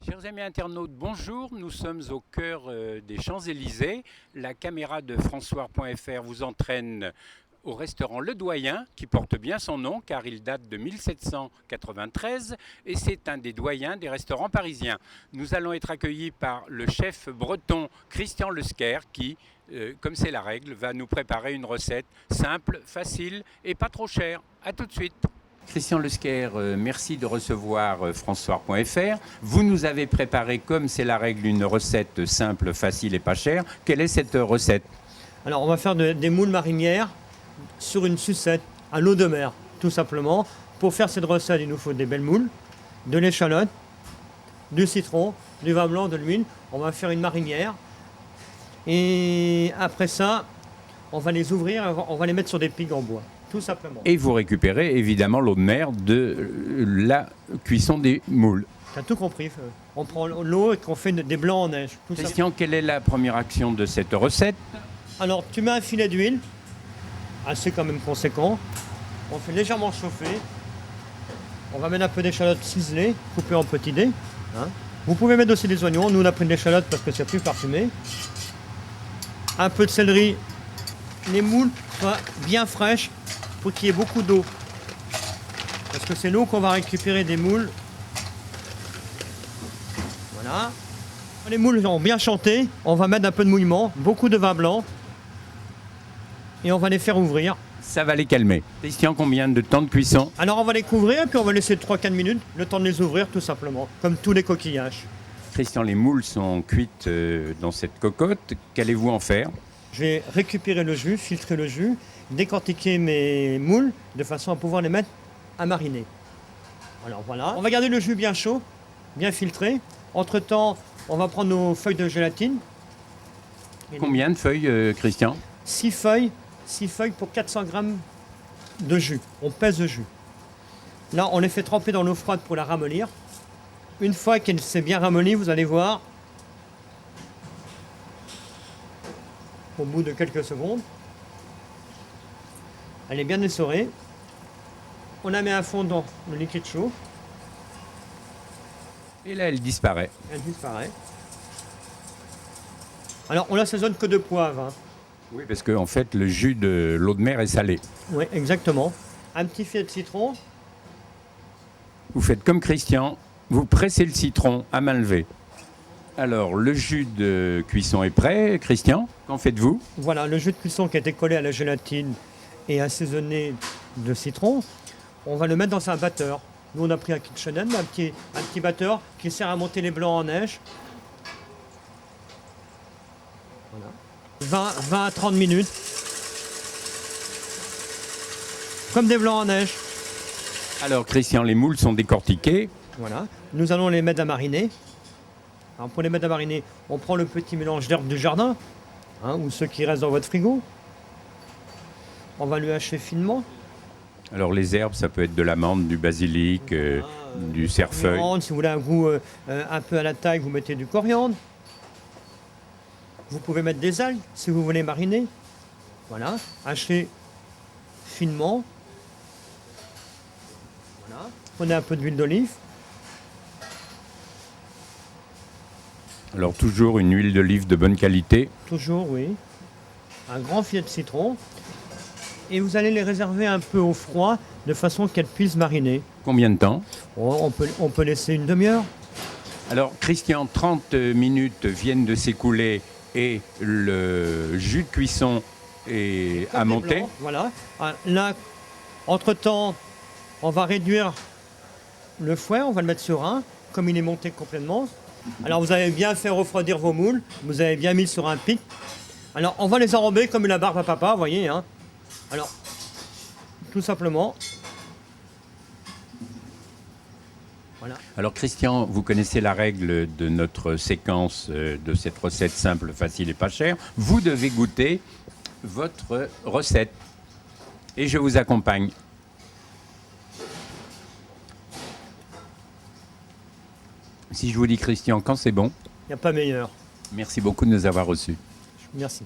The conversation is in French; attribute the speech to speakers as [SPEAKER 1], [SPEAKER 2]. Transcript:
[SPEAKER 1] Chers amis internautes, bonjour. Nous sommes au cœur des Champs-Élysées. La caméra de François.fr vous entraîne au restaurant Le Doyen, qui porte bien son nom car il date de 1793 et c'est un des doyens des restaurants parisiens. Nous allons être accueillis par le chef breton Christian Lesquer qui, comme c'est la règle, va nous préparer une recette simple, facile et pas trop chère. A tout de suite. Christian Lesquer, merci de recevoir François.fr. Vous nous avez préparé, comme c'est la règle, une recette simple, facile et pas chère. Quelle est cette recette?
[SPEAKER 2] Alors on va faire des moules marinières sur une sucette à l'eau de mer, tout simplement. Pour faire cette recette, il nous faut des belles moules, de l'échalote, du citron, du vin blanc, de l'huile. On va faire une marinière. Et après ça, on va les ouvrir, on va les mettre sur des pigues en bois, tout simplement.
[SPEAKER 1] Et vous récupérez évidemment l'eau de mer de la cuisson des moules.
[SPEAKER 2] Tu as tout compris. On prend l'eau et qu'on fait des blancs en neige.
[SPEAKER 1] Christian, quelle est la première action de cette recette?
[SPEAKER 2] Alors tu mets un filet d'huile, assez quand même conséquent. On fait légèrement chauffer. On va mettre un peu d'échalote ciselée, coupée en petits dés. Vous pouvez mettre aussi des oignons. Nous on a pris de l'échalote parce que c'est plus parfumé. Un peu de céleri. Les moules soient bien fraîches pour qu'il y ait beaucoup d'eau. Parce que c'est l'eau qu'on va récupérer des moules. Voilà. Les moules ont bien chanté. On va mettre un peu de mouillement, beaucoup de vin blanc. Et on va les faire ouvrir.
[SPEAKER 1] Ça va les calmer. Christian, combien de temps de cuisson?
[SPEAKER 2] Alors on va les couvrir et puis on va laisser 3-4 minutes, le temps de les ouvrir tout simplement, comme tous les coquillages.
[SPEAKER 1] Christian, les moules sont cuites dans cette cocotte. Qu'allez-vous en faire?
[SPEAKER 2] Je vais récupérer le jus, filtrer le jus, décortiquer mes moules de façon à pouvoir les mettre à mariner. Alors voilà. On va garder le jus bien chaud, bien filtré. Entre-temps, on va prendre nos feuilles de gélatine.
[SPEAKER 1] Combien de feuilles, Christian?
[SPEAKER 2] 6 feuilles pour 400 grammes de jus. On pèse le jus. Là, on les fait tremper dans l'eau froide pour la ramollir. Une fois qu'elle s'est bien ramollie, vous allez voir, au bout de quelques secondes, elle est bien essorée. On la met à fond dans le liquide chaud.
[SPEAKER 1] Et là, elle disparaît.
[SPEAKER 2] Elle disparaît. Alors, on l'assaisonne que de poivre.
[SPEAKER 1] Oui, parce qu'en fait, le jus de l'eau de mer est salé.
[SPEAKER 2] Oui, exactement. Un petit filet de citron.
[SPEAKER 1] Vous faites comme Christian, vous pressez le citron à main levée. Alors, le jus de cuisson est prêt, Christian. Qu'en faites-vous?
[SPEAKER 2] Voilà, le jus de cuisson qui a été collé à la gélatine et assaisonné de citron, on va le mettre dans un batteur. Nous, on a pris un KitchenAid, un petit batteur qui sert à monter les blancs en neige. Voilà. 20 à 30 minutes. Comme des blancs en neige.
[SPEAKER 1] Alors, Christian, les moules sont décortiquées.
[SPEAKER 2] Voilà. Nous allons les mettre à mariner. Alors, pour les mettre à mariner, on prend le petit mélange d'herbes du jardin, ou ceux qui restent dans votre frigo. On va lui hacher finement.
[SPEAKER 1] Alors, les herbes, ça peut être de l'amande, du basilic, du cerfeuil.
[SPEAKER 2] Si vous voulez un goût un peu à la taille, vous mettez du coriandre. Vous pouvez mettre des algues si vous voulez mariner. Voilà, hacher finement. Voilà. Prenez un peu d'huile d'olive.
[SPEAKER 1] Alors, toujours une huile d'olive de bonne qualité.
[SPEAKER 2] Toujours, oui. Un grand filet de citron. Et vous allez les réserver un peu au froid, de façon qu'elles puissent mariner.
[SPEAKER 1] Combien de temps?
[SPEAKER 2] Oh, on peut laisser une demi-heure.
[SPEAKER 1] Alors, Christian, 30 minutes viennent de s'écouler et le jus de cuisson est à monter.
[SPEAKER 2] Voilà. Là, entre-temps, on va réduire le fouet, on va le mettre sur un, comme il est monté complètement. Alors, vous avez bien fait refroidir vos moules, vous avez bien mis sur un pic. Alors, on va les enrober comme la barbe à papa, vous voyez. Alors, tout simplement. Voilà.
[SPEAKER 1] Alors Christian, vous connaissez la règle de notre séquence de cette recette simple, facile et pas chère. Vous devez goûter votre recette et je vous accompagne. Si je vous dis Christian, quand c'est bon?
[SPEAKER 2] Il n'y a pas meilleur.
[SPEAKER 1] Merci beaucoup de nous avoir reçus.
[SPEAKER 2] Merci.